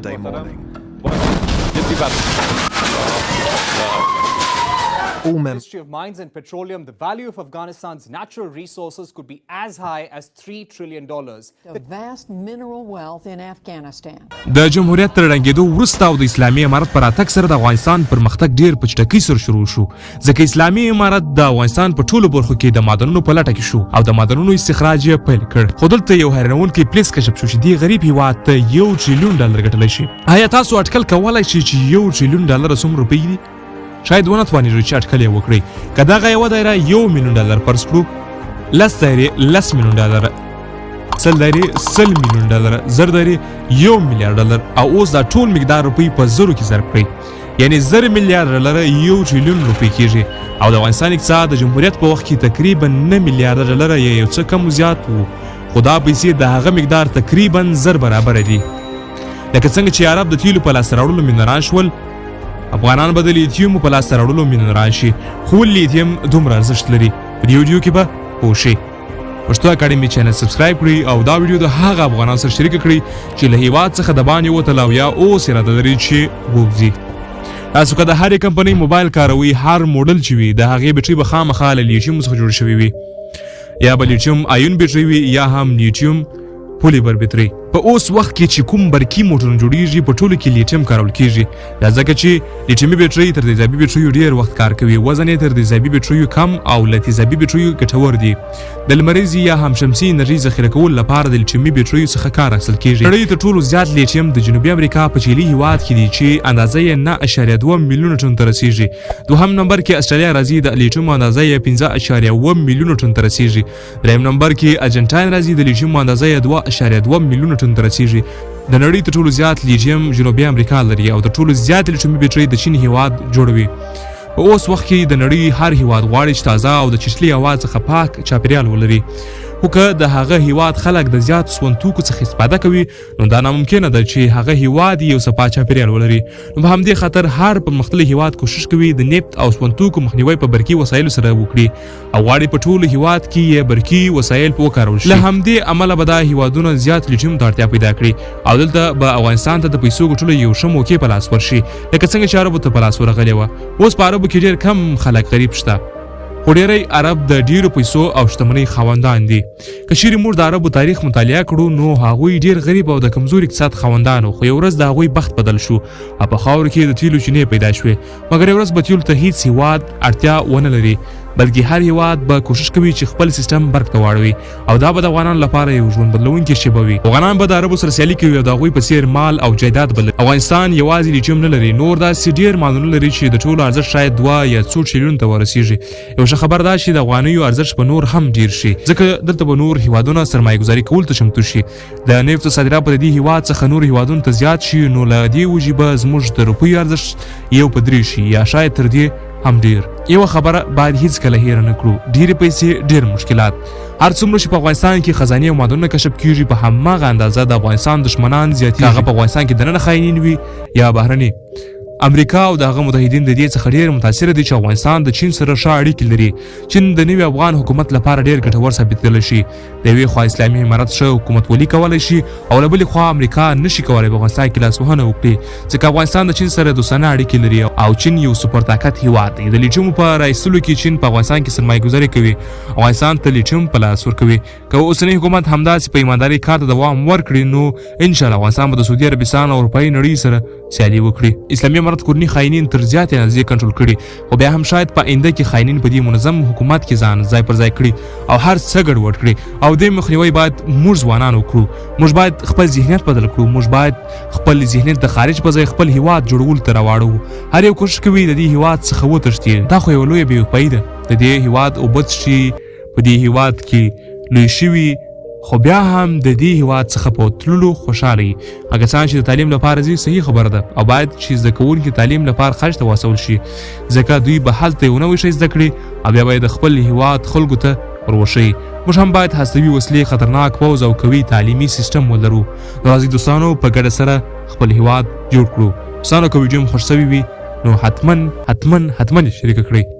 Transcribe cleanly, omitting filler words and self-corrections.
Sunday morning. All members. Ministry of Mines and Petroleum, the value of Afghanistan's natural resources could be as high as $3 trillion. The vast mineral wealth in Afghanistan. د جمهوریت تر ړنګېدو وروسته او د اسلامي امارت پر راتګ سره د افغانستان پرمختګ ډېر په چټکۍ سره شروع شو ځکه اسلامي امارت د افغانستان په ټولو برخو کې د معدنونو په لټه کې شو او د معدنونو استخراج یې پیل کړ خو دلته یو حیرانوونکی پلیس کشف شو چې دې غریب هېواد ته $1 تریلیون ګټلی شي آیا تاسو اټکل کولی شئ چې $1 تریلیون څومره روپۍ دي شاید ونه توانیږئ چې اټکل یې وکړئ که دغه یوه دایره $1 میلیون فرض کړو 10 دایرې $10 میلیون 100 دایرې $100 میلیون 1000 دایرې $1 میلیارډ او اوس دا ټول مقدار روپۍ په زرو کې ضرب کړئ یعنی $1 میلیارډ $1 تریلیون روپۍ کېږي او د افغانستان اقتصاد د جمهوریت په وخت کې تقریبا $9 میلیارډ یا یو څه کم زیات وو خو دا پیسې د هغه مقدار تقریبا 10 برابره دي لکه څنګه چې عرب د تیلو په لاسته راوړلو مینران شول افغانان به د لیتیوم په لاسته راوړلو مینران شي خو لیتیوم دومره ارزښت لري په دې ویډیو کې به پوه شئ پښتو اکاډمي چینل سبسکرایب کړئ او دا ویډیو د هغه افغانانو سره شریک کړئ چې له هیواد څخه د باندې وتل او یا اوس اراده لري چې ووځي تاسو که د هرې کمپنۍ موبایل کاروئ هر موډل چې وي د هغې بیټرۍ به خامخا له لیتیوم څخه جوړ شوې وي یا به لیتیوم آیون بیټرۍ وي یا هم لیتیوم پولیمر بیټرۍ په اوس وخت کې چې کوم برقي موټرونه جوړیږي په ټولو کې لیتیم کارول کیږي دا ځکه چې لیتیمي بیټرۍ تر تیزابي بیټریو ډیر وخت کار کوي وزن یې تر تیزابي بیټریو کم او له تیزابي بیټریو ګټور دي د لمریزي یا هم شمسي انرژي ذخیره کول لپاره د لیتیمي بیټریو څخه کار اخیستل کیږي نړۍ تر ټولو زیات لیتیم د جنوبي امریکا په چیلي هیواد کې دی چې اندازه یې 9.2 میلیونه ټن ته رسیږي دوهم نمبر کې استرالیا راځي د لیتیم اندازه یې 15.1 میلیونه ټن ته رسیږي دریم نمبر کې ارجنټاین راځي د لیتیم اندازه یې 2.2 میلیونه ټن ته رسیږي د نړۍ تر ټولو زیات لیتیم جنوبي امریکا لري او تر ټولو زیات لیتیمي بیټرۍ د چین هیواد جوړوي په اوس وخت کې د نړۍ هر هیواد غواړي چې تازه او د چشلي هوا څخه پاک چاپیریال ولري خو که د هغه هیواد خلک د زیات سون توکو څخه استفاده کوي نو دا ناممکنه ده چې هغه هیواد یو صفا چاپیریال ولري نو په همدې خاطر هر پرمختللی هیواد کوشش کوي د نفت او سون توکو مخنیوي په برقي وسایلو سره وکړي او غواړي په ټولو هیواد کې یې برقي وسایل وکارول شي له همدې امله به دا هیوادونه زیات لیتیم ته اړتیا پیدا کړي او دلته به افغانستان ته د پیسو ګټلو یو ښه موقع په لاس ورشي لکه څنګه چې عربو ته په لاس ورغلې وه اوس په عربو کې ډېر کم خلک غریب شته خو ډېری عرب د ډېرو پیسو او شتمنۍ خاوندان دي که چیرې موږ د عربو تاریخ مطالعه کړو نو هغوی ډېر غریب او د کمزور اقتصاد خاوندان خو یو ورځ د هغوی بخت بدل شو او په خاورو کې د تیلو چینې پیدا شوې مګر یو ورځ به تیلو ته هیڅ هیواد اړتیا ونه لري بلکې هر هیواد به کوشش کوي چې خپل سیستم برق ته واړوي او دا به د افغانانو لپاره یو ژوند بدلونکی شیبه وي افغانان به د عربو سره سیالي کوي او د هغوی په څیر مال او جایداد به لري افغانستان یوازې لیتیم نه لري نور داسې ډېر معدنونه لري چې د ټولو ارزښت شاید 2 یا 3 تریلیون ته ورسیږي یو ښه خبر دا چې د افغانیو ارزښت به نور هم ډیر شي ځکه دلته به نور هیوادونه سرمایه گذاري کول ته چمتو شي د نفتو صادرات په دې هیواد څخه نور هیوادونو ته زیات شي نو له دې وجې به زموږ د روپیو ارزښت یو په 3 شي یا شاید تر دې هم ډیر یو خبره باید هیڅ کله هیر نه کړو ډیرې پیسې ډیر مشکلات هر څومره چې په افغانستان کې خزانه او معدنونه کشف کیږي په هماغه اندازه د افغانستان دشمنان زیاتېږي هغه په افغانستان کې دننه خاینین وي یا بهرني امریکا او دغه متحدین د دې څخه ډیر متاثر دي چې افغانستان د چین سره ښه اړیکې لري چین د نوي افغان حکومت لپاره ډیر ګټور ثابت کېدلی شي د یوې خوا اسلامي امارت ښه حکومتولي کولی شي او له بلې خوا امریکا نشي کولی په افغانستان کې لاسوهنه وکړي ځکه افغانستان د چین سره دوستانه اړیکې لري او چین یو سوپر طاقت هیواد دی د لیتیوم په رایستلو کې چین په افغانستان کې سرمایه ګذاري کوي افغانستان ته لیتیوم په لاس ورکوي که اوسنی حکومت همداسې په ایمانداري کار ته دوام ورکړي نو انشاءالله افغانستان به د سعودي عربستان او اروپایي نړۍ سره سیالي وکړي اسلامي امارت کورني خاینین تر زیاتې اندازې کنټرول کړي خو بیا هم شاید په آینده کې خاینین په دې منظم حکومت کې ځان ځای پر ځای کړي او هر څه ګډوډ کړي او دې مخنیوی باید موږ ځوانان وکړو موږ باید خپل ذهنیت بدل کړو موږ باید خپل ذهنیت د خارج په ځای خپل هیواد جوړولو ته راواړو هر یو کوشش کوي د دې هیواد څخه وتښتي دا خو یو لویه بېوفایي ده د دې هیواد اوبه څښي په دې هیواد کې لوی شوي خو بیا هم د دې هیواد څخه په تللو خوشحاله وي هغه کسان چې د تعلیم لپاره ځي صحیح خبره ده او باید چې زده کوونکي تعلیم لپاره خرج ته واستول شي ځکه دوی به هلته یو نوی شی زده کړي او بیا به د خپل هیواد خلکو ته ورवښي موږ هم باید هستوي وسلې خطرناک پوځ او قوي تعلیمي سیستم ولرو راځئ دوستانو په ګډه سره خپل هیواد جوړ کړو دوستانو که ویډیو م خوښ شوی وي نو حتما شریک کړئ